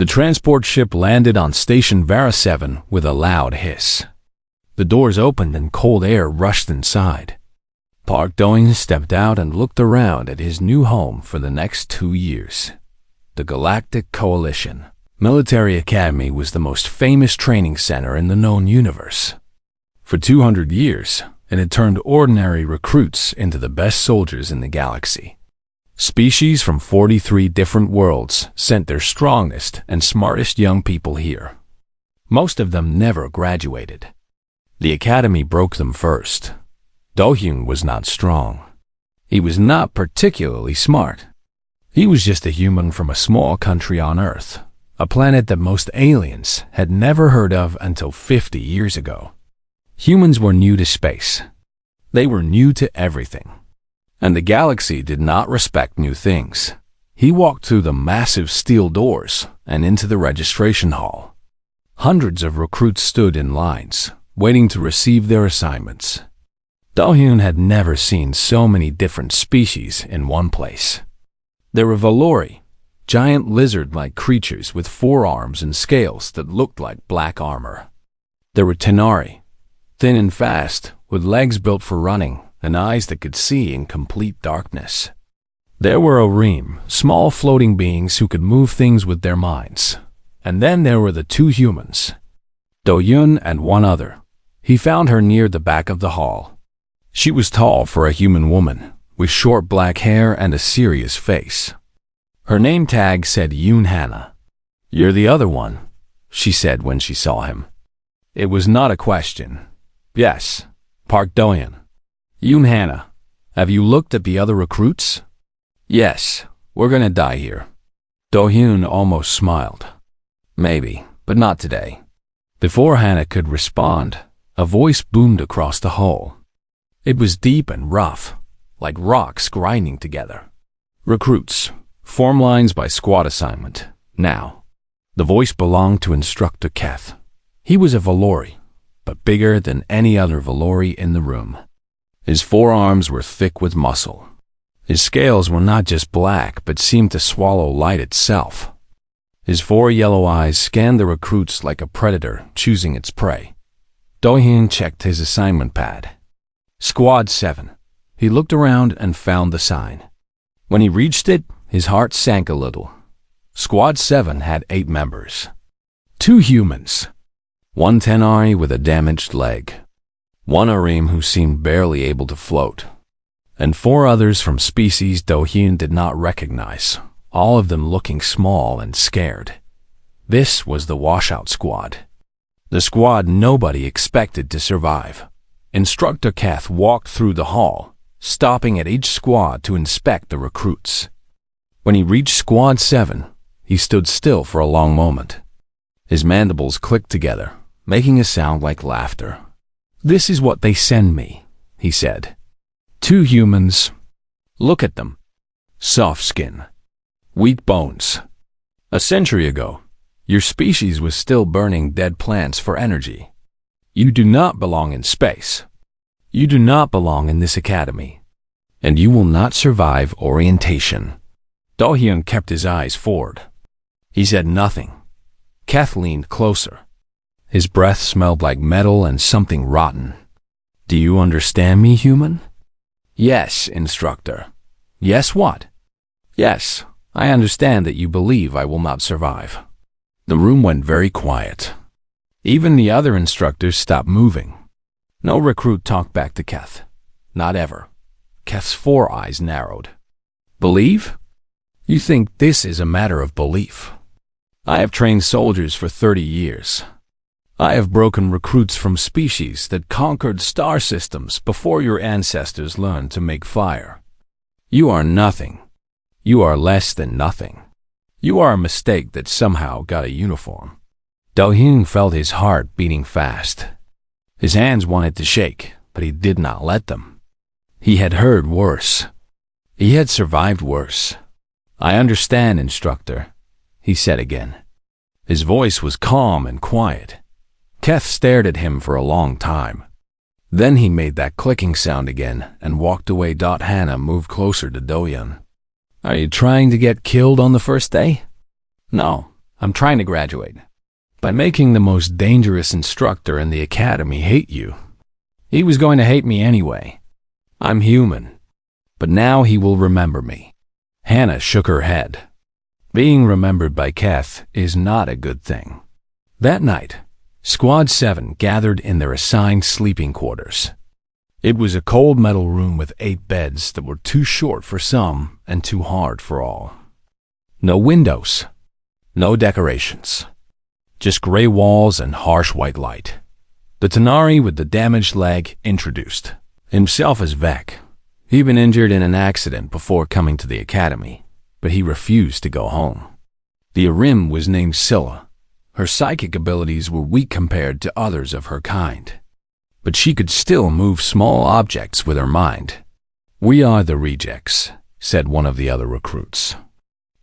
The transport ship landed on Station Vara 7 with a loud hiss. The doors opened and cold air rushed inside. Park Do-hyun stepped out and looked around at his new home for the next 2 years. The Galactic Coalition Military Academy was the most famous training center in the known universe. For 200 years, it had turned ordinary recruits into the best soldiers in the galaxy. Species from 43 different worlds sent their strongest and smartest young people here. Most of them never graduated. The academy broke them first. Do-hyun was not strong. He was not particularly smart. He was just a human from a small country on Earth, a planet that most aliens had never heard of until 50 years ago. Humans were new to space. They were new to everything. And the galaxy did not respect new things. He walked through the massive steel doors and into the registration hall. Hundreds of recruits stood in lines, waiting to receive their assignments. Do-hyun had never seen so many different species in one place. There were Valori, giant lizard-like creatures with 4 arms and scales that looked like black armor. There were Tenari, thin and fast, with legs built for running and eyes that could see in complete darkness. There were Orim, small floating beings who could move things with their minds. And then there were the 2 humans, Do-hyun and one other. He found her near the back of the hall. She was tall for a human woman, with short black hair and a serious face. Her name tag said Yoon Hana. "You're the other one," she said when she saw him. It was not a question. "Yes, Park Do-hyun." "Yoon Hana, have you looked at the other recruits?" "Yes, we're gonna die here." Do-hyun almost smiled. "Maybe, but not today." Before Hana could respond, a voice boomed across the hall. It was deep and rough, like rocks grinding together. "Recruits, form lines by squad assignment, now." The voice belonged to Instructor Keth. He was a Valori, but bigger than any other Valori in the room. His 4 arms were thick with muscle. His scales were not just black, but seemed to swallow light itself. His 4 yellow eyes scanned the recruits like a predator choosing its prey. Do-hyun checked his assignment pad. Squad 7. He looked around and found the sign. When he reached it, his heart sank a little. Squad 7 had 8 members. 2 humans. 1 Tenari with a damaged leg. 1 Orim who seemed barely able to float. And 4 others from species Do-hyun did not recognize, all of them looking small and scared. This was the washout squad. The squad nobody expected to survive. Instructor Keth walked through the hall, stopping at each squad to inspect the recruits. When he reached Squad 7, he stood still for a long moment. His mandibles clicked together, making a sound like laughter. "This is what they send me," he said. 2 humans. Look at them. Soft skin. Weak bones. A century ago, your species was still burning dead plants for energy. You do not belong in space. You do not belong in this academy. And you will not survive orientation. Do-hyun kept his eyes forward. He said nothing. Keth leaned closer. His breath smelled like metal and something rotten. "Do you understand me, human?" "Yes, Instructor." "Yes, what?" "Yes, I understand that you believe I will not survive." The room went very quiet. Even the other instructors stopped moving. No recruit talked back to Keth. Not ever. Keth's 4 eyes narrowed. "Believe? You think this is a matter of belief? I have trained soldiers for 30 years. I have broken recruits from species that conquered star systems before your ancestors learned to make fire. You are nothing. You are less than nothing. You are a mistake that somehow got a uniform." Do-hyun felt his heart beating fast. His hands wanted to shake, but he did not let them. He had heard worse. He had survived worse. "I understand, Instructor," he said again. His voice was calm and quiet. Keth stared at him for a long time. Then he made that clicking sound again and walked away. Hana moved closer to Do-hyun. "Are you trying to get killed on the first day?" "No, I'm trying to graduate. By making the most dangerous instructor in the academy hate you. He was going to hate me anyway. I'm human. But now he will remember me. Hannah shook her head. Being remembered by Keth is not a good thing. That night, Squad 7 gathered in their assigned sleeping quarters. It was a cold metal room with 8 beds that were too short for some and too hard for all. No windows. No decorations. Just gray walls and harsh white light. The Tanari with the damaged leg introduced himself as Vec. He'd been injured in an accident before coming to the academy, but he refused to go home. The Arim was named Scylla. Her psychic abilities were weak compared to others of her kind, but she could still move small objects with her mind. We are the rejects, said one of the other recruits.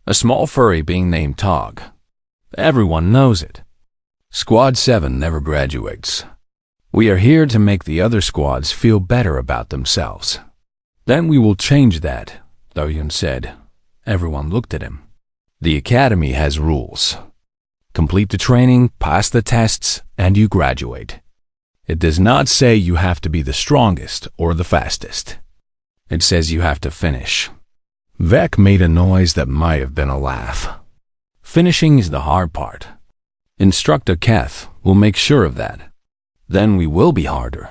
A small furry being named Tog. Everyone knows it. Squad 7 never graduates. We are here to make the other squads feel better about themselves. Then we will change that, Doyun said. Everyone looked at him. The academy has rules. Complete the training, pass the tests, and you graduate. It does not say you have to be the strongest or the fastest. It says you have to finish. Vec made a noise that might have been a laugh. Finishing is the hard part. Instructor Keth will make sure of that. Then we will be harder.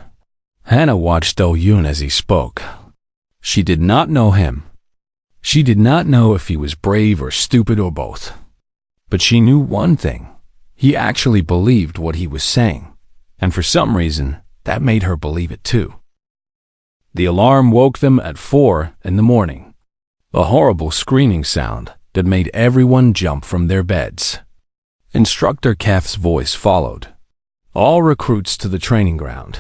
Hannah watched Do-Yoon as he spoke. She did not know him. She did not know if he was brave or stupid or both. But she knew one thing. He actually believed what he was saying, and for some reason, that made her believe it too. The alarm woke them at 4 in the morning. A horrible screaming sound that made everyone jump from their beds. Instructor Keth's voice followed. All recruits to the training ground.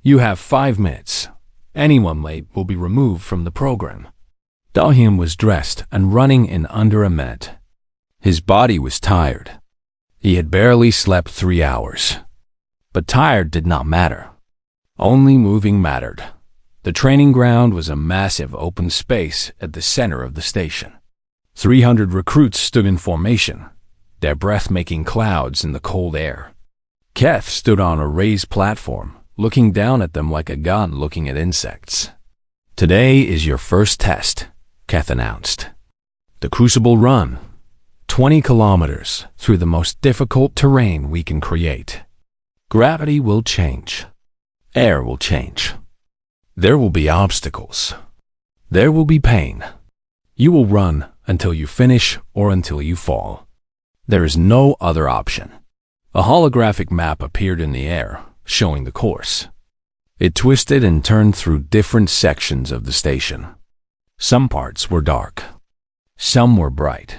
You have 5 minutes. Anyone late will be removed from the program. Do-Hyun was dressed and running in under a minute. His body was tired. He had barely slept 3 hours. But tired did not matter. Only moving mattered. The training ground was a massive open space at the center of the station. 300 recruits stood in formation, their breath making clouds in the cold air. Keth stood on a raised platform, looking down at them like a god looking at insects. Today is your first test, Keth announced. The Crucible Run. 20 kilometers through the most difficult terrain we can create. Gravity will change. Air will change. There will be obstacles. There will be pain. You will run until you finish or until you fall. There is no other option. A holographic map appeared in the air, showing the course. It twisted and turned through different sections of the station. Some parts were dark. Some were bright.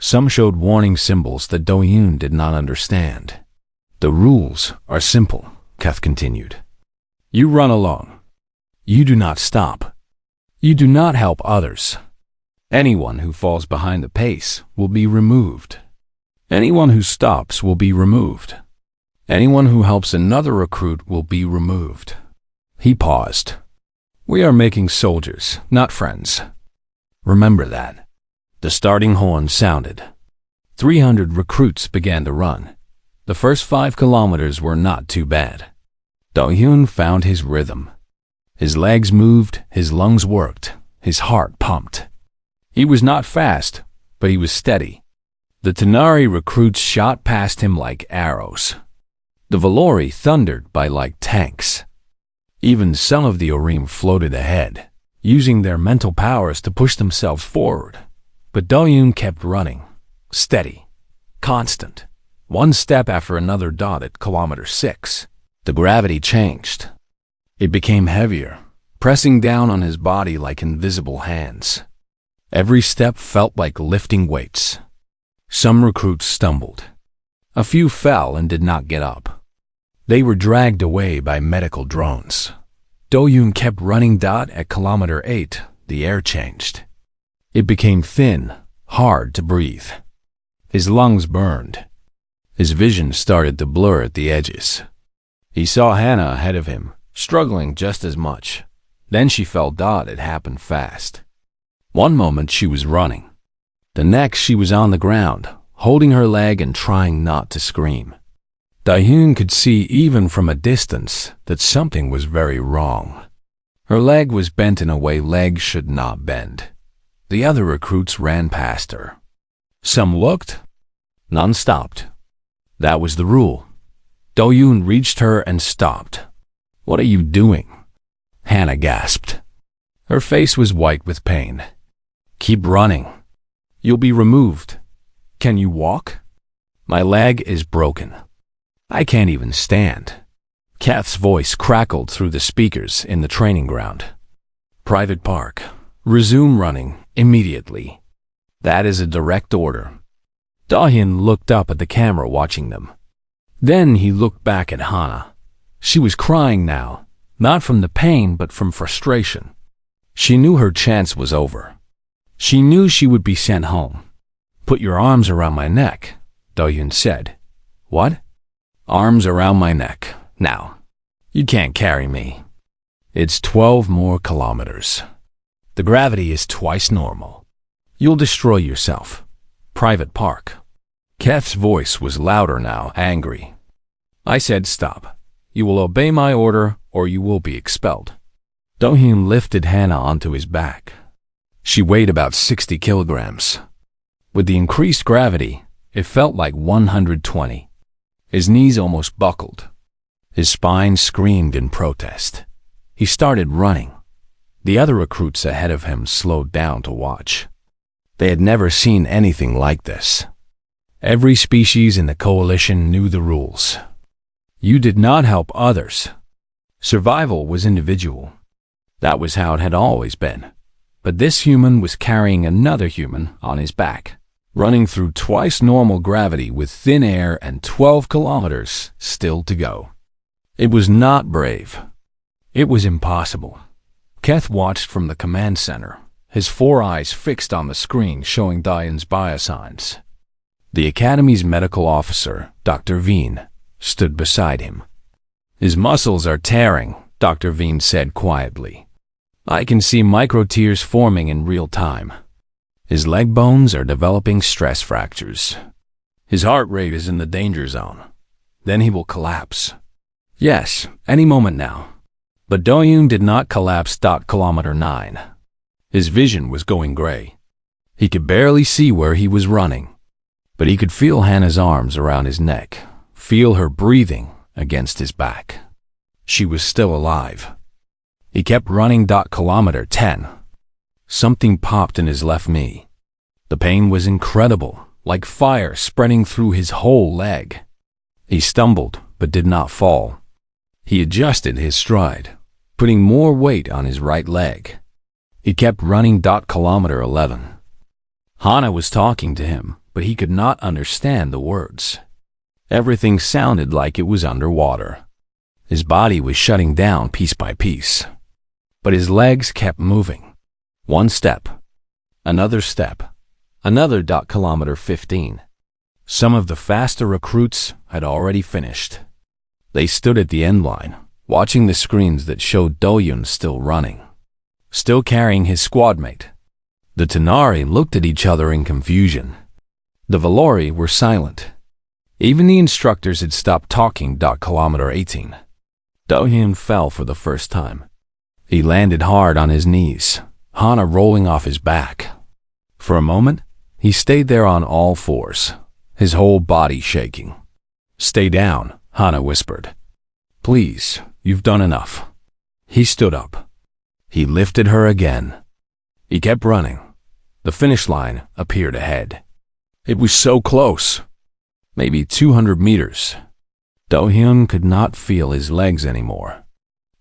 Some showed warning symbols that Do-Yoon did not understand. The rules are simple, Keth continued. You run along. You do not stop. You do not help others. Anyone who falls behind the pace will be removed. Anyone who stops will be removed. Anyone who helps another recruit will be removed. He paused. We are making soldiers, not friends. Remember that. The starting horn sounded. 300 recruits began to run. The first 5 kilometers were not too bad. Do-Hyun found his rhythm. His legs moved, his lungs worked, his heart pumped. He was not fast, but he was steady. The Tanari recruits shot past him like arrows. The Valori thundered by like tanks. Even some of the Orim floated ahead, using their mental powers to push themselves forward. But Do-Yoon kept running, steady, constant, one step after another dot at kilometer 6. The gravity changed. It became heavier, pressing down on his body like invisible hands. Every step felt like lifting weights. Some recruits stumbled. A few fell and did not get up. They were dragged away by medical drones. Do-Yoon kept running. At kilometer 8, the air changed. It became thin, hard to breathe. His lungs burned. His vision started to blur at the edges. He saw Hannah ahead of him, struggling just as much. Then she felt. It happened fast. One moment she was running. The next she was on the ground, holding her leg and trying not to scream. Dahyun could see even from a distance that something was very wrong. Her leg was bent in a way legs should not bend. The other recruits ran past her. Some looked, none stopped. That was the rule. Dahyun reached her and stopped. "What are you doing?" Hannah gasped. Her face was white with pain. "Keep running. You'll be removed. Can you walk?" "My leg is broken. I can't even stand." Kath's voice crackled through the speakers in the training ground. "Private Park, resume running immediately. That is a direct order." Dahyun looked up at the camera watching them. Then he looked back at Hannah. She was crying now, not from the pain but from frustration. She knew her chance was over. She knew she would be sent home. "Put your arms around my neck," Dahyun said. "What?" "Arms around my neck. Now. You can't carry me. It's 12 more kilometers. The gravity is twice normal. You'll destroy yourself. Private Park." Kath's voice was louder now, angry. "I said stop. You will obey my order or you will be expelled." Dahyun lifted Hannah onto his back. She weighed about 60 kilograms. With the increased gravity, it felt like 120. His knees almost buckled. His spine screamed in protest. He started running. The other recruits ahead of him slowed down to watch. They had never seen anything like this. Every species in the coalition knew the rules. You did not help others. Survival was individual. That was how it had always been. But this human was carrying another human on his back, running through twice normal gravity with thin air and 12 kilometers still to go. It was not brave. It was impossible. Kath watched from the command center, his 4 eyes fixed on the screen showing Dahyun's biosigns. The Academy's medical officer, Dr. Veen, stood beside him. "His muscles are tearing," Dr. Veen said quietly. "I can see micro-tears forming in real time. His leg bones are developing stress fractures. His heart rate is in the danger zone. Then he will collapse. Yes, any moment now." But Dahyun did not collapse. Kilometer 9. His vision was going gray. He could barely see where he was running. But he could feel Hannah's arms around his neck, feel her breathing against his back. She was still alive. He kept running. Kilometer 10. Something popped in his left knee. The pain was incredible, like fire spreading through his whole leg. He stumbled, but did not fall. He adjusted his stride, putting more weight on his right leg. He kept running. Kilometer 11. Hannah was talking to him, but he could not understand the words. Everything sounded like it was underwater. His body was shutting down piece by piece. But his legs kept moving. One step, another step, another. Kilometer 15. Some of the faster recruits had already finished. They stood at the end line, watching the screens that showed Dahyun still running, still carrying his squad mate. The Tanari looked at each other in confusion. The Valori were silent. Even the instructors had stopped talking. Kilometer 18. Dahyun fell for the first time. He landed hard on his knees, Hannah rolling off his back. For a moment, he stayed there on all fours, his whole body shaking. "Stay down," Hannah whispered. "Please, you've done enough." He stood up. He lifted her again. He kept running. The finish line appeared ahead. It was so close. Maybe 200 meters. Dahyun could not feel his legs anymore.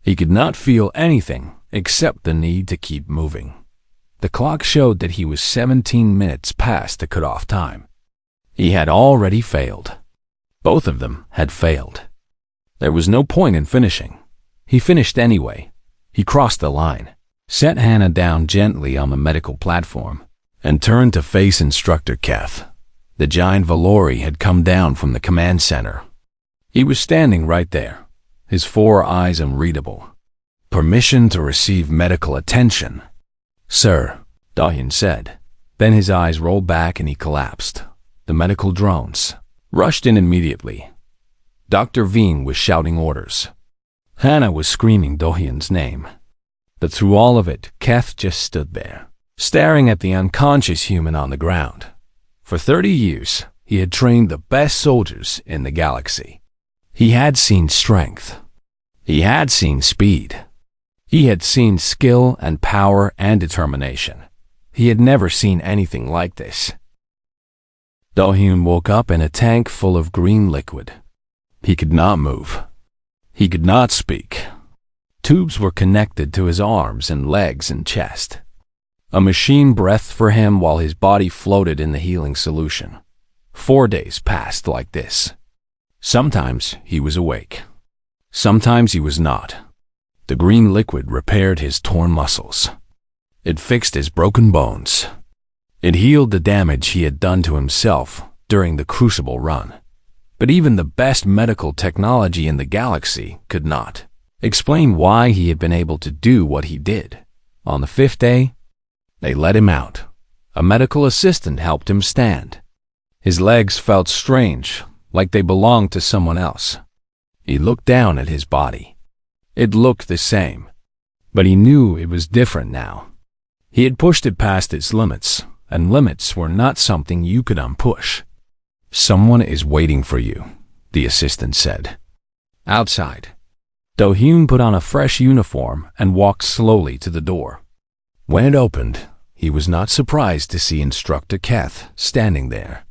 He could not feel anything except the need to keep moving. The clock showed that he was 17 minutes past the cutoff time. He had already failed. Both of them had failed. There was no point in finishing. He finished anyway. He crossed the line, set Hannah down gently on the medical platform, and turned to face Instructor Kath. The giant Valori had come down from the command center. He was standing right there, his 4 eyes unreadable. "Permission to receive medical attention." "Sir," Dahyun said. Then his eyes rolled back and he collapsed. The medical drones rushed in immediately. Dr. Veen was shouting orders. Hannah was screaming Do-hyun's name. But through all of it, Keth just stood there, staring at the unconscious human on the ground. For 30 years, he had trained the best soldiers in the galaxy. He had seen strength. He had seen speed. He had seen skill and power and determination. He had never seen anything like this. Do-hyun woke up in a tank full of green liquid. He could not move. He could not speak. Tubes were connected to his arms and legs and chest. A machine breathed for him while his body floated in the healing solution. 4 days passed like this. Sometimes he was awake. Sometimes he was not. The green liquid repaired his torn muscles. It fixed his broken bones. It healed the damage he had done to himself during the Crucible run. But even the best medical technology in the galaxy could not explain why he had been able to do what he did. On the 5th day, they let him out. A medical assistant helped him stand. His legs felt strange, like they belonged to someone else. He looked down at his body. It looked the same, but he knew it was different now. He had pushed it past its limits, and limits were not something you could unpush. "Someone is waiting for you," the assistant said. Outside, Do-hyun put on a fresh uniform and walked slowly to the door. When it opened, he was not surprised to see Instructor Keth standing there.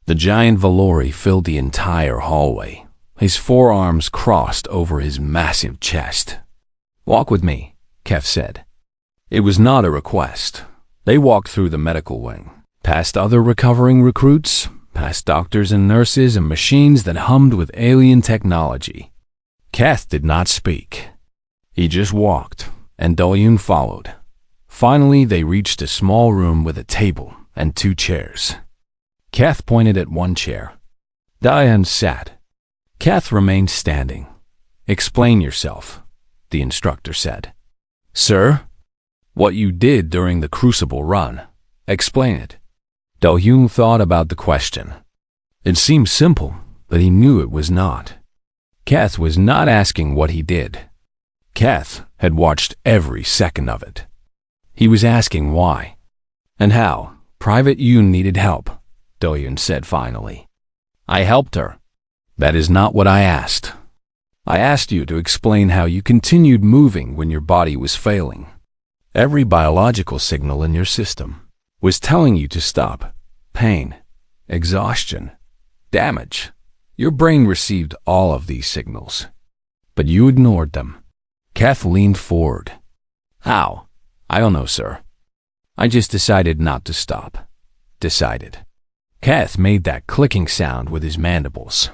The giant Valori filled the entire hallway, his forearms crossed over his massive chest. "Walk with me," Keth said. It was not a request. They walked through the medical wing, past other recovering recruits, past doctors and nurses and machines that hummed with alien technology. Keth did not speak. He just walked, and Do-hyun followed. Finally, they reached a small room with a table and 2 chairs. Keth pointed at one chair. Do-hyun sat. Keth remained standing. "Explain yourself," the instructor said. "Sir? What you did during the Crucible run. Explain it." Do-hyun thought about the question. It seemed simple, but he knew it was not. Keth was not asking what he did. Keth had watched every second of it. He was asking why and how. "Private Yoon needed help," Do-hyun said finally. "I helped her. That is not what I asked. I asked you to explain how you continued moving when your body was failing. Every biological signal in your system was telling you to stop. Pain, exhaustion, damage. Your brain received all of these signals, but you ignored them." Keth leaned forward. "How? I don't know, sir. I just decided not to stop." Decided. Keth made that clicking sound with his mandibles.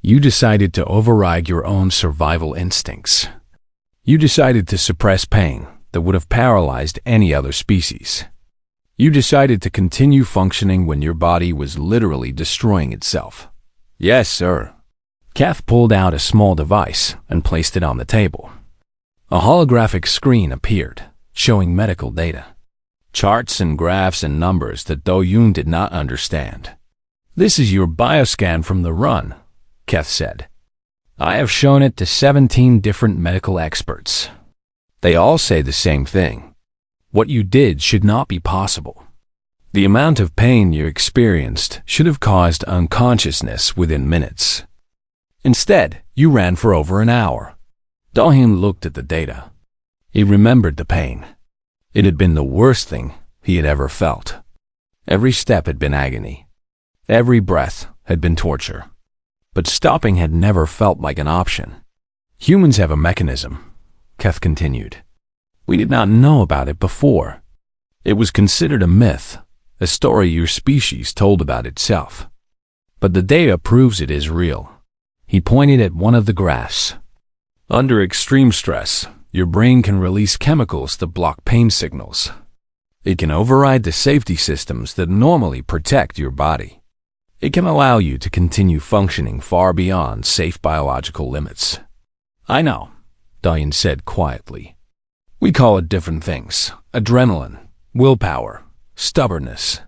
"You decided to override your own survival instincts. You decided to suppress pain that would have paralyzed any other species. You decided to continue functioning when your body was literally destroying itself." "Yes, sir." Keth pulled out a small device and placed it on the table. A holographic screen appeared, showing medical data. Charts and graphs and numbers that Do-hyun did not understand. "This is your bioscan from the run," Keth said. "I have shown it to 17 different medical experts. They all say the same thing. What you did should not be possible. The amount of pain you experienced should have caused unconsciousness within minutes. Instead, you ran for over an hour." Do-hyun looked at the data. He remembered the pain. It had been the worst thing he had ever felt. Every step had been agony. Every breath had been torture. But stopping had never felt like an option. "Humans have a mechanism," Keth continued. "We did not know about it before. It was considered a myth, a story your species told about itself. But the data proves it is real." He pointed at one of the graphs. "Under extreme stress, your brain can release chemicals that block pain signals. It can override the safety systems that normally protect your body. It can allow you to continue functioning far beyond safe biological limits." "I know," Do-hyun said quietly. "We call it different things. Adrenaline, willpower, stubbornness.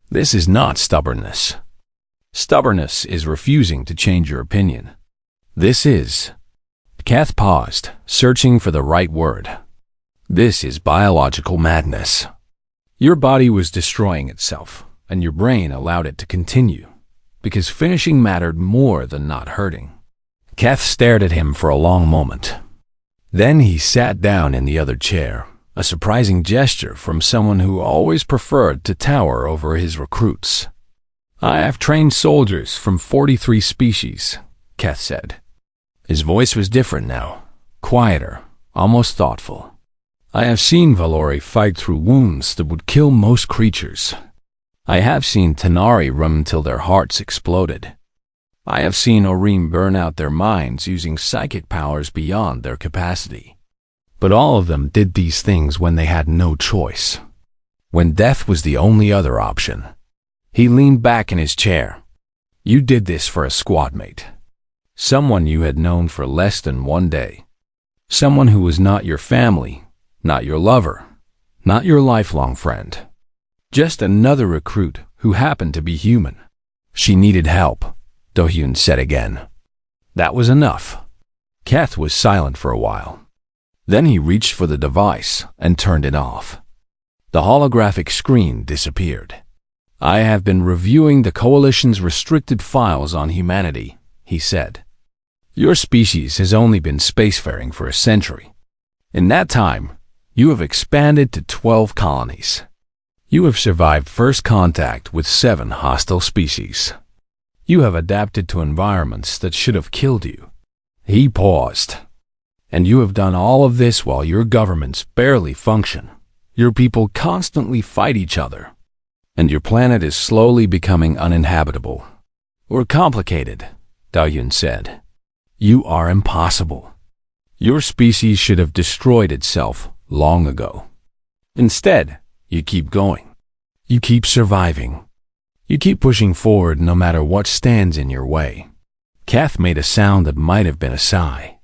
This is not stubbornness. Stubbornness is refusing to change your opinion. This is... Kath paused, searching for the right word. This is biological madness. Your body was destroying itself, and your brain allowed it to continue, because finishing mattered more than not hurting. Kath stared at him for a long moment. Then he sat down in the other chair, a surprising gesture from someone who always preferred to tower over his recruits. I have trained soldiers from 43 species, Kath said. His voice was different now, quieter, almost thoughtful. I have seen Valori fight through wounds that would kill most creatures. I have seen Tanari run until their hearts exploded. I have seen Orim burn out their minds using psychic powers beyond their capacity. But all of them did these things when they had no choice. When death was the only other option. He leaned back in his chair. You did this for a squad mate. Someone you had known for less than one day. Someone who was not your family, not your lover, not your lifelong friend. Just another recruit who happened to be human. She needed help, Do-hyun said again. That was enough. Kath was silent for a while. Then he reached for the device and turned it off. The holographic screen disappeared. I have been reviewing the Coalition's restricted files on humanity, he said. Your species has only been spacefaring for a century. In that time, you have expanded to 12 colonies. You have survived first contact with 7 hostile species. You have adapted to environments that should have killed you. He paused. And you have done all of this while your governments barely function. Your people constantly fight each other. And your planet is slowly becoming uninhabitable. Or complicated, Do-hyun said. You are impossible. Your species should have destroyed itself long ago. Instead, you keep going. You keep surviving. You keep pushing forward no matter what stands in your way. Kath made a sound that might have been a sigh.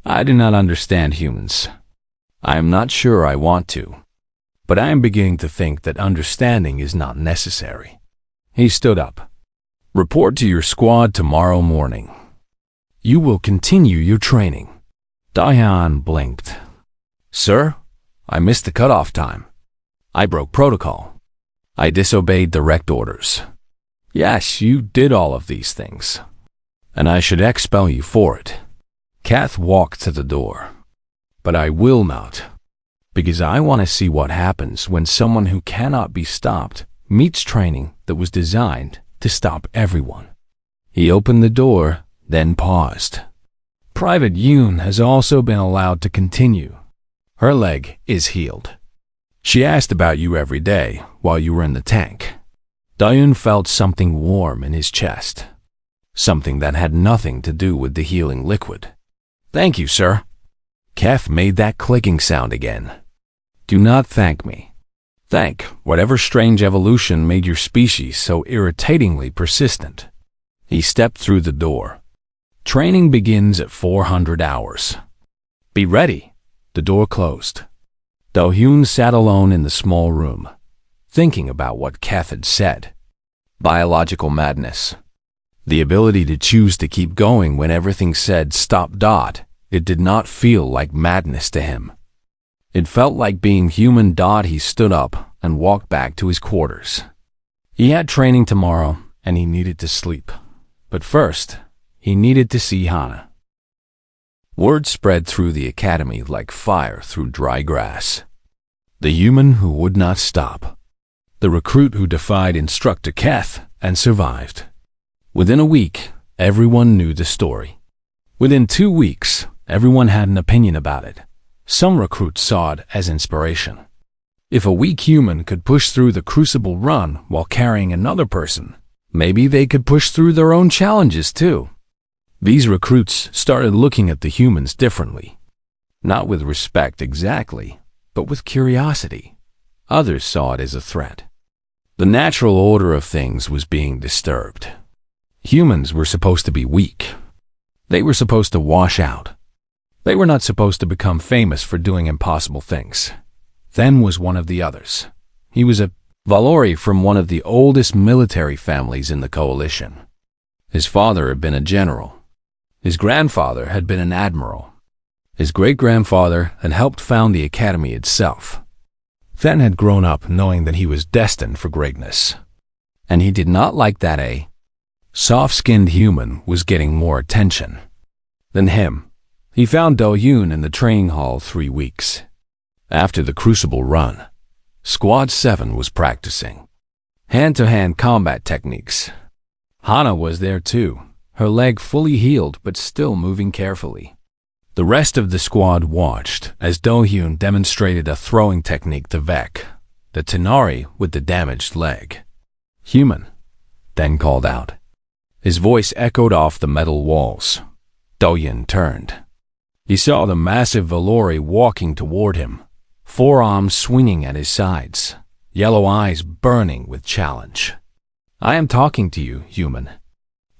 I do not understand humans. I am not sure I want to. But I am beginning to think that understanding is not necessary. He stood up. Report to your squad tomorrow morning. You will continue your training. Do-hyun blinked. Sir, I missed the cutoff time. I broke protocol. I disobeyed direct orders. Yes, you did all of these things. And I should expel you for it. Kath walked to the door. But I will not. Because I want to see what happens when someone who cannot be stopped meets training that was designed to stop everyone. He opened the door, then paused. Private Yoon has also been allowed to continue. Her leg is healed. She asked about you every day while you were in the tank. Do-hyun felt something warm in his chest. Something that had nothing to do with the healing liquid. Thank you, sir. Kath made that clicking sound again. Do not thank me. Thank whatever strange evolution made your species so irritatingly persistent. He stepped through the door. Training begins at 400 hours. Be ready. The door closed. Do-hyun sat alone in the small room, thinking about what Kath had said. Biological madness. The ability to choose to keep going when everything said stop. It did not feel like madness to him. It felt like being human. He stood up and walked back to his quarters. He had training tomorrow and he needed to sleep. But first, he needed to see Hana. Word spread through the academy like fire through dry grass. The human who would not stop. The recruit who defied Instructor Kath and survived. Within a week, everyone knew the story. Within 2 weeks, everyone had an opinion about it. Some recruits saw it as inspiration. If a weak human could push through the crucible run while carrying another person, maybe they could push through their own challenges too. These recruits started looking at the humans differently. Not with respect exactly, but with curiosity. Others saw it as a threat. The natural order of things was being disturbed. Humans were supposed to be weak. They were supposed to wash out. They were not supposed to become famous for doing impossible things. Then was one of the others. He was a Valori from one of the oldest military families in the Coalition. His father had been a general. His grandfather had been an admiral. His great-grandfather had helped found the academy itself. Then had grown up knowing that he was destined for greatness. And he did not like that a soft-skinned human was getting more attention than him. He found Do-yoon in the training hall 3 weeks. After the Crucible run, Squad 7 was practicing hand-to-hand combat techniques. Hana was there too, her leg fully healed but still moving carefully. The rest of the squad watched as Do-yoon demonstrated a throwing technique to Vec, the Tenari with the damaged leg. "Human," then called out. His voice echoed off the metal walls. Do-yoon turned. He saw the massive Valori walking toward him, forearms swinging at his sides, yellow eyes burning with challenge. "I am talking to you, human.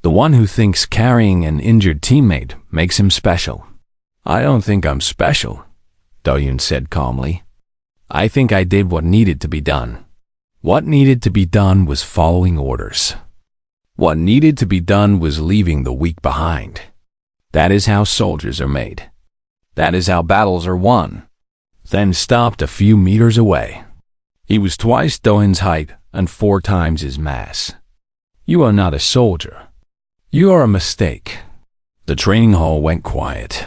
The one who thinks carrying an injured teammate makes him special." "I don't think I'm special," Do-yoon said calmly. "I think I did what needed to be done." What needed to be done was following orders. What needed to be done was leaving the weak behind. That is how soldiers are made. That is how battles are won. Then stopped a few meters away. He was twice Do-yoon's height and 4 times his mass. "You are not a soldier. You are a mistake." The training hall went quiet.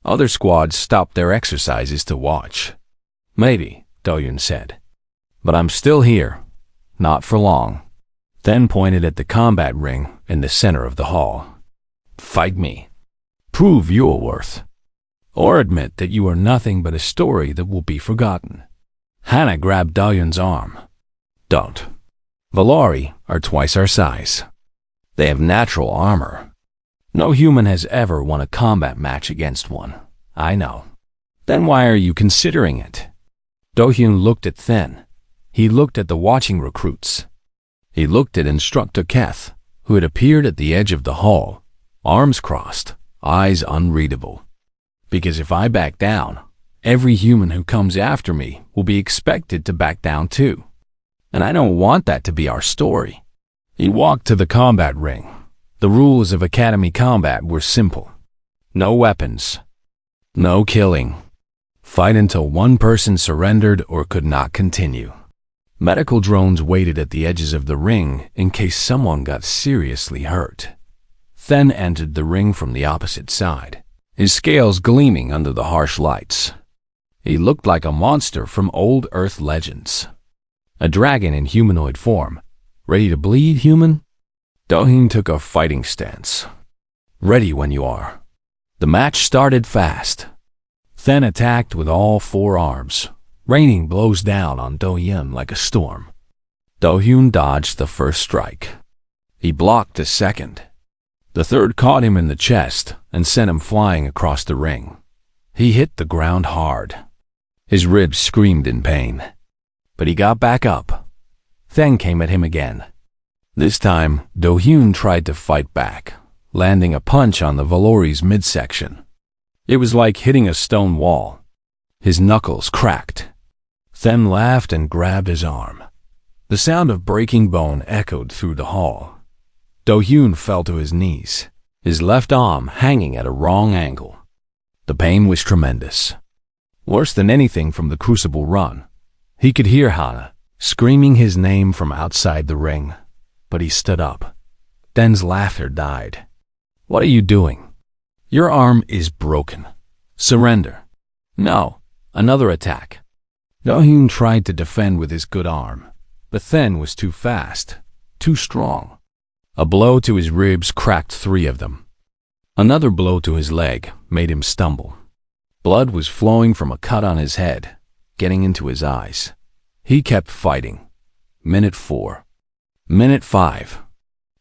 Other squads stopped their exercises to watch. "Maybe," Do-yoon said. "But I'm still here. Not for long." Then pointed at the combat ring in the center of the hall. "Fight me. Prove your worth. Or admit that you are nothing but a story that will be forgotten." Hana grabbed Do-yoon's arm. "Don't. Valori are twice our size. They have natural armor. No human has ever won a combat match against one. I know. Then why are you considering it?" Do-yoon looked at Then. He looked at the watching recruits. He looked at Instructor Keth, who had appeared at the edge of the hall, arms crossed, eyes unreadable. "Because if I back down, every human who comes after me will be expected to back down too. And I don't want that to be our story." He walked to the combat ring. The rules of Academy combat were simple. No weapons. No killing. Fight until one person surrendered or could not continue. Medical drones waited at the edges of the ring in case someone got seriously hurt. Then entered the ring from the opposite side, his scales gleaming under the harsh lights. He looked like a monster from old Earth legends. A dragon in humanoid form. "Ready to bleed, human?" Do-yoon took a fighting stance. "Ready when you are." The match started fast. Then attacked with all 4 arms, raining blows down on Do-yoon like a storm. Do-yoon dodged the first strike. He blocked the second. The third caught him in the chest and sent him flying across the ring. He hit the ground hard. His ribs screamed in pain. But he got back up. Then came at him again. This time, Do-yoon tried to fight back, landing a punch on the Valori's midsection. It was like hitting a stone wall. His knuckles cracked. Then laughed and grabbed his arm. The sound of breaking bone echoed through the hall. Do-yoon fell to his knees, his left arm hanging at a wrong angle. The pain was tremendous. Worse than anything from the Crucible run. He could hear Hana screaming his name from outside the ring, but he stood up. Den's laughter died. "What are you doing? Your arm is broken. Surrender." "No, another attack." Do-yoon tried to defend with his good arm, but Then was too fast, too strong. A blow to his ribs cracked 3 of them. Another blow to his leg made him stumble. Blood was flowing from a cut on his head, getting into his eyes. He kept fighting. Minute 4. Minute 5.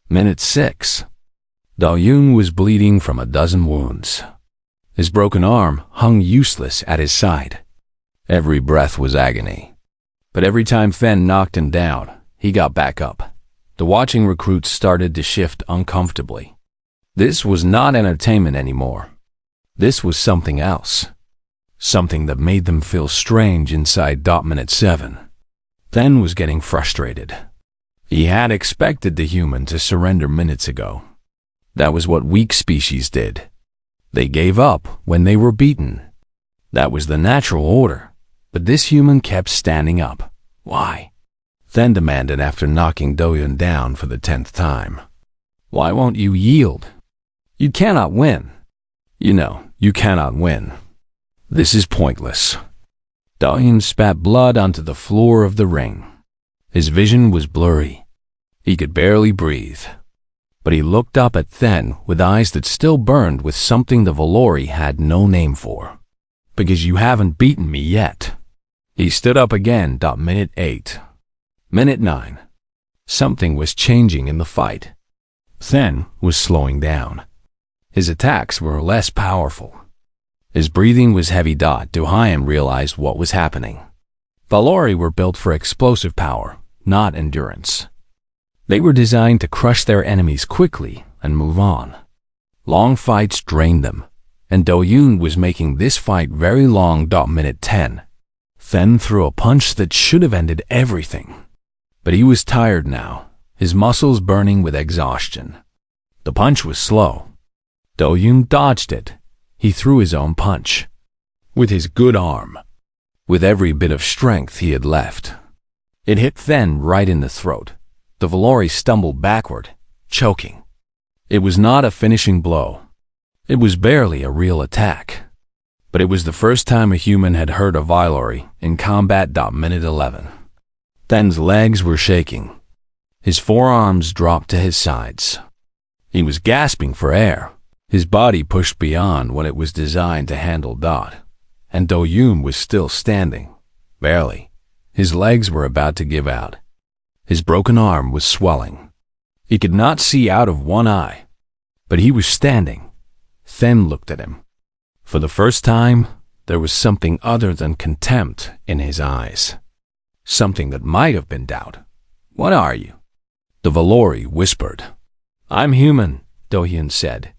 Minute 6. Do-yoon was bleeding from a dozen wounds. His broken arm hung useless at his side. Every breath was agony. But every time Then knocked him down, he got back up. The watching recruits started to shift uncomfortably. This was not entertainment anymore. This was something else. Something that made them feel strange inside. Minute 7. Then was getting frustrated. He had expected the human to surrender minutes ago, That was what weak species did. They gave up when they were beaten. That was the natural order. But this human kept standing up. Why? Then demanded after knocking Do-hyun down for the 10th time. Why won't you yield? You cannot win. You know, you cannot win. This is pointless. Do-hyun spat blood onto the floor of the ring. His vision was blurry. He could barely breathe. But he looked up at Then with eyes that still burned with something the Valori had no name for. Because you haven't beaten me yet. He stood up again. Minute 8. Minute 9. Something was changing in the fight. Then was slowing down. His attacks were less powerful. His breathing was heavy. Do-hyun realized what was happening. Valori were built for explosive power, not endurance. They were designed to crush their enemies quickly and move on. Long fights drained them, and Do-hyun was making this fight very long. Minute 10. Then threw a punch that should have ended everything. But he was tired now, his muscles burning with exhaustion. The punch was slow. Do-hyun dodged it. He threw his own punch. With his good arm. With every bit of strength he had left. It hit Then right in the throat. The Valori stumbled backward, choking. It was not a finishing blow. It was barely a real attack. But it was the first time a human had hurt a Valori in combat. Minute 11. Then's legs were shaking. His forearms dropped to his sides. He was gasping for air. His body pushed beyond what it was designed to handle. And Do-hyun was still standing. Barely. His legs were about to give out. His broken arm was swelling. He could not see out of one eye. But he was standing. Then looked at him. For the first time, there was something other than contempt in his eyes. Something that might have been doubt. What are you? The Valori whispered. I'm human, Do-hyun said.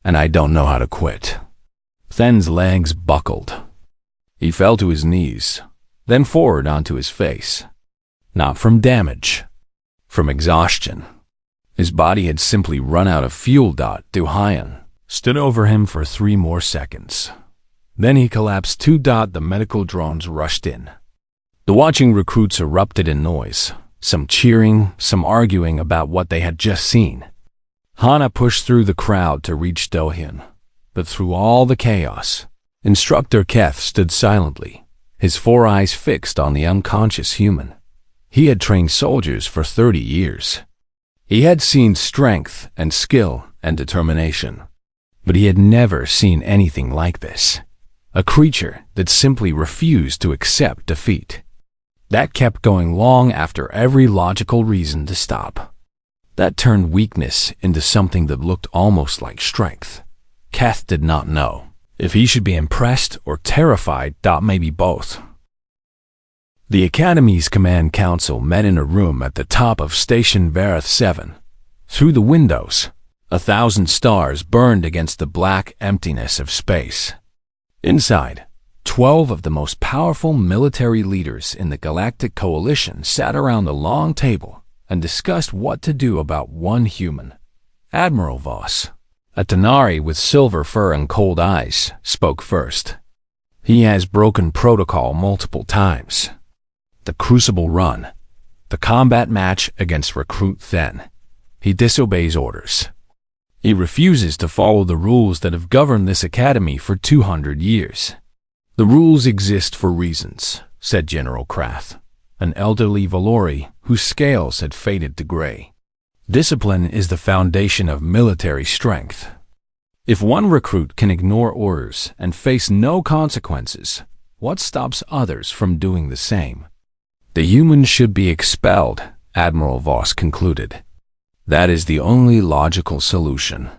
And I don't know how to quit. Then's legs buckled. He fell to his knees, then forward onto his face. Not from damage, from exhaustion. His body had simply run out of fuel. Do-hyun stood over him for 3 more seconds. Then he collapsed too. The medical drones rushed in. The watching recruits erupted in noise, some cheering, some arguing about what they had just seen. Hana pushed through the crowd to reach Do-hyun, but through all the chaos, Instructor Keth stood silently, his 4 eyes fixed on the unconscious human. He had trained soldiers for 30 years. He had seen strength and skill and determination, but he had never seen anything like this. A creature that simply refused to accept defeat. That kept going long after every logical reason to stop. That turned weakness into something that looked almost like strength. Keth did not know if he should be impressed or terrified. Maybe both. The Academy's Command Council met in a room at the top of Station Vareth 7. Through the windows, 1,000 stars burned against the black emptiness of space. Inside, 12 of the most powerful military leaders in the Galactic Coalition sat around a long table and discussed what to do about one human. Admiral Voss, a Tanari with silver fur and cold eyes, spoke first. He has broken protocol multiple times. The Crucible Run, the combat match against Recruit Then. He disobeys orders. He refuses to follow the rules that have governed this academy for 200 years. The rules exist for reasons, said General Krath, an elderly Valori whose scales had faded to gray. Discipline is the foundation of military strength. If one recruit can ignore orders and face no consequences, what stops others from doing the same? The humans should be expelled, Admiral Voss concluded. That is the only logical solution.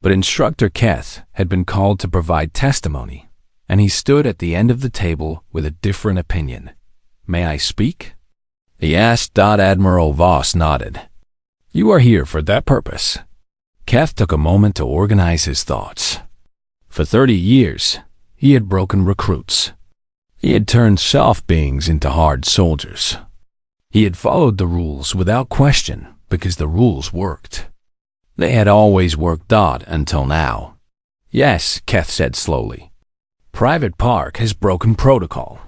But Instructor Keth had been called to provide testimony, and he stood at the end of the table with a different opinion. May I speak? He asked. Admiral Voss nodded. You are here for that purpose. Keth took a moment to organize his thoughts. For 30 years, he had broken recruits. He had turned soft beings into hard soldiers. He had followed the rules without question because the rules worked. They had always worked odd until now. Yes, Keth said slowly. Private Park has broken protocol.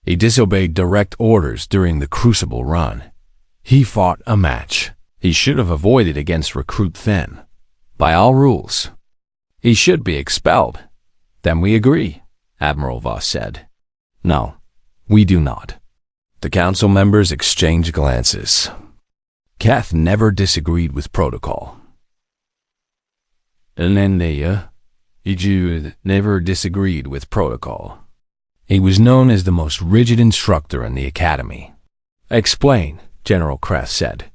He disobeyed direct orders during the Crucible run. He fought a match he should have avoided against Recruit Thin. By all rules, he should be expelled. Then we agree, Admiral Voss said. No, we do not. The council members exchanged glances. Keth never disagreed with protocol. He never disagreed with protocol. He was known as the most rigid instructor in the academy. Explain, General Kreth said.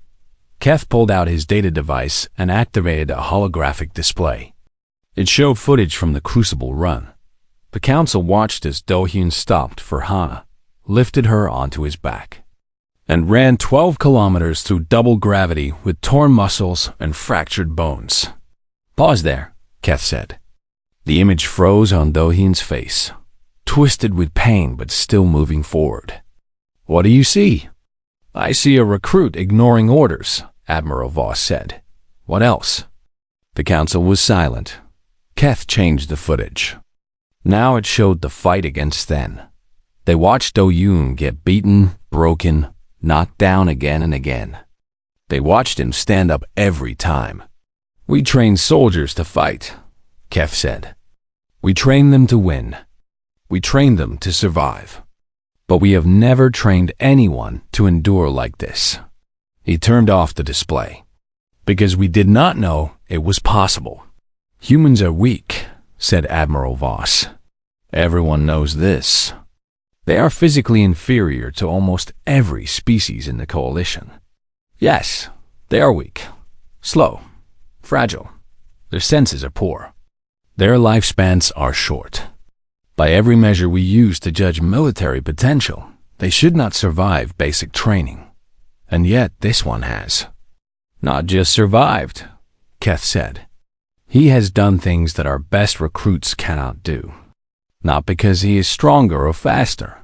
Keth pulled out his data device and activated a holographic display. It showed footage from the Crucible run. The council watched as Do-hyun stopped for Hana, lifted her onto his back, and ran 12 kilometers through double gravity with torn muscles and fractured bones. Pause there, Keth said. The image froze on Do-hyun's face, twisted with pain but still moving forward. What do you see? I see a recruit ignoring orders, Admiral Voss said. What else? The council was silent. Keth changed the footage. Now it showed the fight against Then. They watched Do-hyun get beaten, broken, knocked down again and again. They watched him stand up every time. We train soldiers to fight, Keth said. We train them to win. We train them to survive. But we have never trained anyone to endure like this. He turned off the display. Because we did not know it was possible. Humans are weak, said Admiral Voss. Everyone knows this. They are physically inferior to almost every species in the coalition. Yes, they are weak, slow, fragile. Their senses are poor. Their lifespans are short. By every measure we use to judge military potential, they should not survive basic training. And yet this one has. Not just survived, Keth said. He has done things that our best recruits cannot do. Not because he is stronger or faster,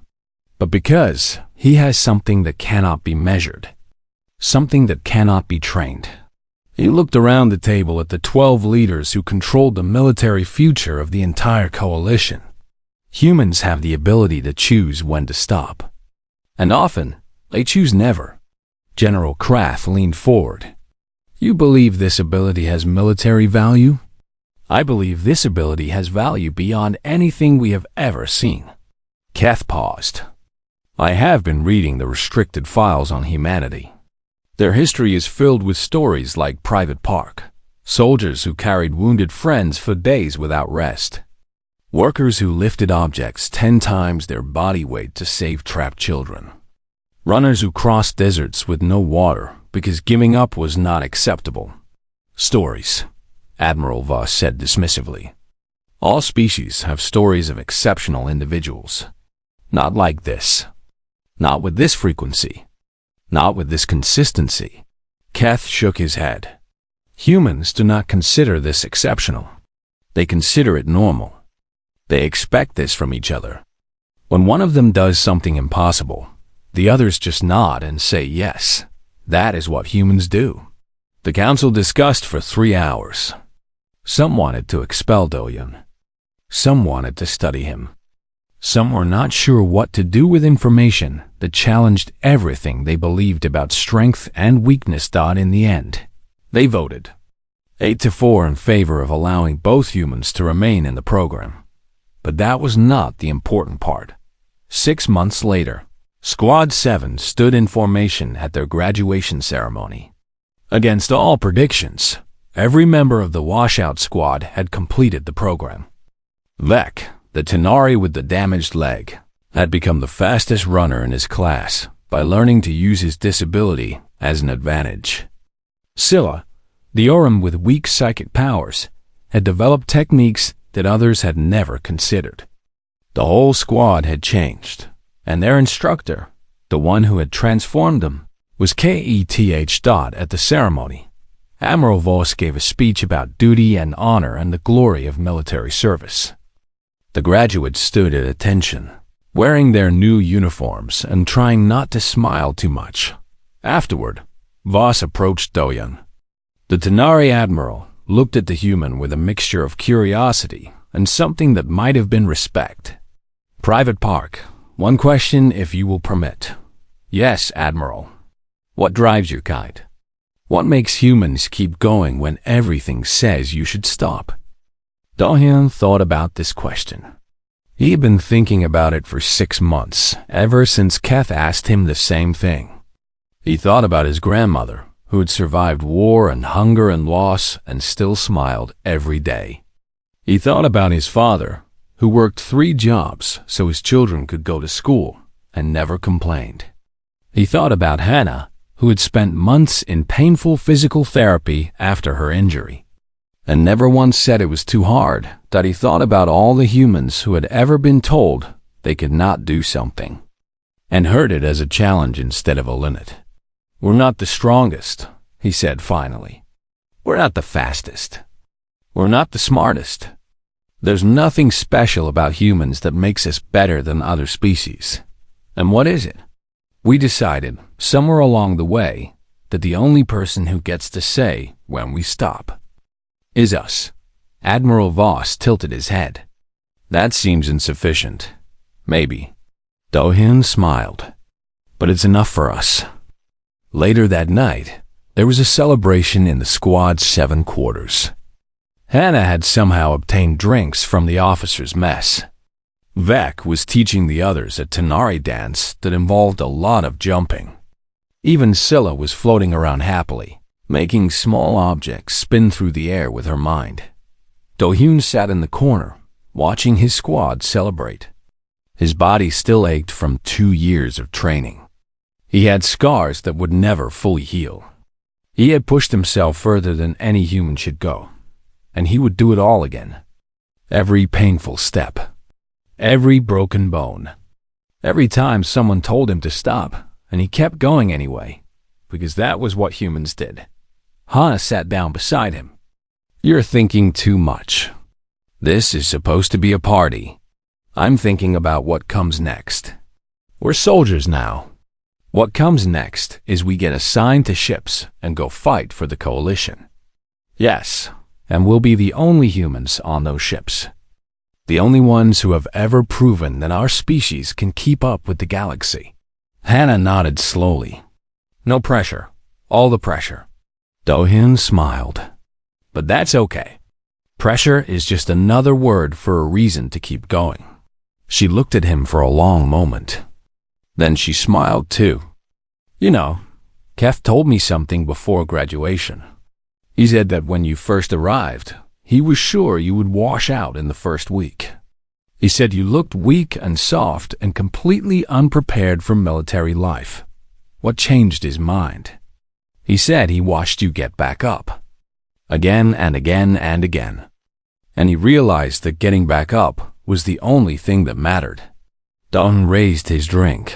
but because he has something that cannot be measured, something that cannot be trained. He looked around the table at the 12 leaders who controlled the military future of the entire coalition. Humans have the ability to choose when to stop. And often, they choose never. General Kraft leaned forward. You believe this ability has military value? I believe this ability has value beyond anything we have ever seen. Keth paused. I have been reading the restricted files on humanity. Their history is filled with stories like Private Park, soldiers who carried wounded friends for days without rest, workers who lifted objects 10 times their body weight to save trapped children, runners who crossed deserts with no water because giving up was not acceptable. Stories, Admiral Voss said dismissively. All species have stories of exceptional individuals. Not like this. Not with this frequency. Not with this consistency. Keth shook his head. Humans do not consider this exceptional. They consider it normal. They expect this from each other. When one of them does something impossible, the others just nod and say yes. That is what humans do. The council discussed for 3 hours. Some wanted to expel Do-hyun. Some wanted to study him. Some were not sure what to do with information that challenged everything they believed about strength and weakness. In the end, they voted 8-4 in favor of allowing both humans to remain in the program. But that was not the important part. 6 months later, Squad 7 stood in formation at their graduation ceremony. Against all predictions, every member of the washout squad had completed the program. Vec, the Tenari with the damaged leg, had become the fastest runner in his class by learning to use his disability as an advantage. Scylla, the Orem with weak psychic powers, had developed techniques that others had never considered. The whole squad had changed, and their instructor, the one who had transformed them, was Keth. At the ceremony, Admiral Voss gave a speech about duty and honor and the glory of military service. The graduates stood at attention, wearing their new uniforms and trying not to smile too much. Afterward, Voss approached Do-hyun. The Tanari Admiral looked at the human with a mixture of curiosity and something that might have been respect. "Private Park, one question if you will permit." "Yes, Admiral." "What drives your kind? What makes humans keep going when everything says you should stop?" Do-hyun thought about this question. He had been thinking about it for 6 months, ever since Keth asked him the same thing. He thought about his grandmother, who had survived war and hunger and loss and still smiled every day. He thought about his father, who worked 3 jobs so his children could go to school and never complained. He thought about Hannah, who had spent months in painful physical therapy after her injury, and never once said it was too hard. That he thought about all the humans who had ever been told they could not do something, and heard it as a challenge instead of a limit. "We're not the strongest," he said finally. "We're not the fastest. We're not the smartest. There's nothing special about humans that makes us better than other species. And what is it? We decided, somewhere along the way, that the only person who gets to say when we stop is us." Admiral Voss tilted his head. "That seems insufficient. Maybe." Do-hyun smiled. "But it's enough for us." Later that night, there was a celebration in the Squad 7 quarters. Hannah had somehow obtained drinks from the officers' mess. Vec was teaching the others a Tanari dance that involved a lot of jumping. Even Scylla was floating around happily, making small objects spin through the air with her mind. Do-hyun sat in the corner, watching his squad celebrate. His body still ached from 2 years of training. He had scars that would never fully heal. He had pushed himself further than any human should go, and he would do it all again. Every painful step, every broken bone, every time someone told him to stop, and he kept going anyway, because that was what humans did. Hannah sat down beside him. "You're thinking too much. This is supposed to be a party. I'm thinking about what comes next. We're soldiers now. What comes next is we get assigned to ships and go fight for the coalition. Yes, and we'll be the only humans on those ships. The only ones who have ever proven that our species can keep up with the galaxy." Hannah nodded slowly. "No pressure. All the pressure." Do-hyun smiled. "But that's okay. Pressure is just another word for a reason to keep going." She looked at him for a long moment. Then she smiled too. "You know, Kef told me something before graduation. He said that when you first arrived, he was sure you would wash out in the first week. He said you looked weak and soft and completely unprepared for military life. What changed his mind? He said he watched you get back up. Again and again and again. And he realized that getting back up was the only thing that mattered." Don raised his drink.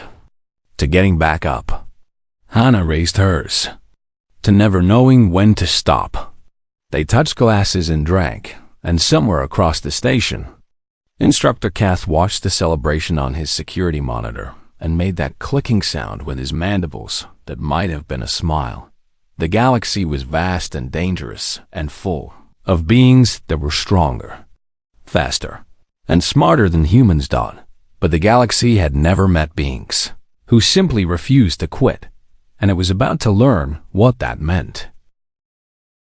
"To getting back up." Hannah raised hers. "To never knowing when to stop." They touched glasses and drank, and somewhere across the station, Instructor Kath watched the celebration on his security monitor and made that clicking sound with his mandibles that might have been a smile. The galaxy was vast and dangerous and full of beings that were stronger, faster, and smarter than humans thought, but the galaxy had never met beings who simply refused to quit, and it was about to learn what that meant.